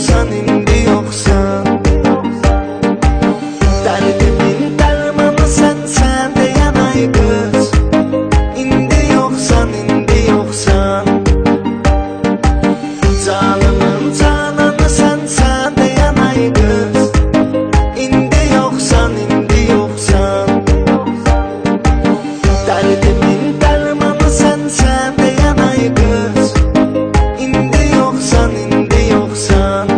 yoxsan, indi yoxsan. Dərdimin dərmanı sənsən deyən ay qız, indi yoxsan, indi yoxsan. Canımın cananı sənsən deyən ay qız, indi yoxsan, indi yoxsan. Dərdimin dərmanı sənsən deyən ay qız, indi yoxsan, indi yoxsan.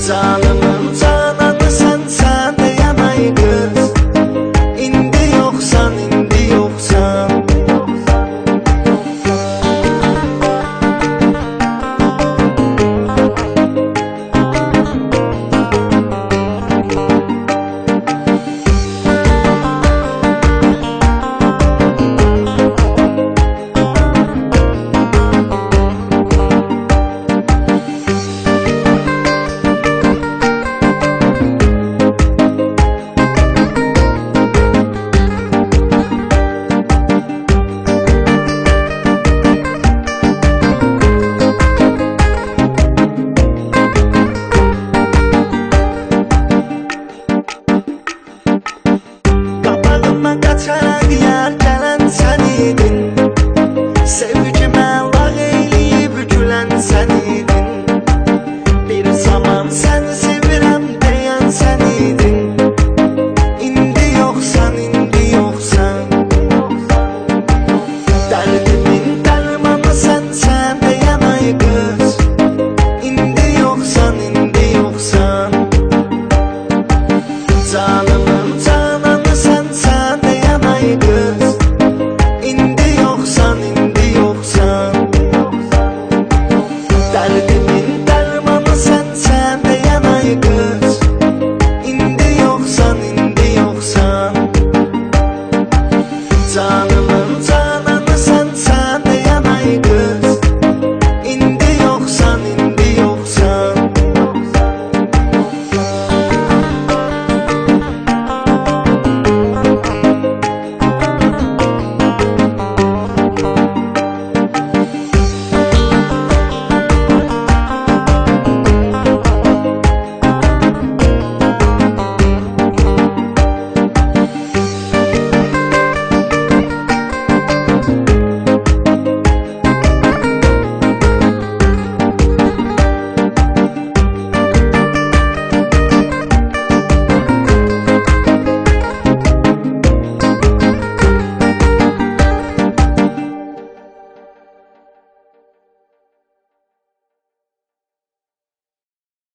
Canımın cananı sənsən deyən ay qız, indi yoxsan, indi yoxsan. Qaçaraq yar gələn sən idin, sevgimə lağ eyləyib gülən sən idin. Bir zaman səni sevirəm deyən sən idin, indi yoxsan, indi yoxsan. Dərdimin dərmanı sənsən deyən ay qız, indi yoxsan, indi yoxsan. Canımın cananı sənsən deyən ay qız, indi yoxsan, indi yoxsan. Dərdimin dərmanı sənsən deyən ay qız,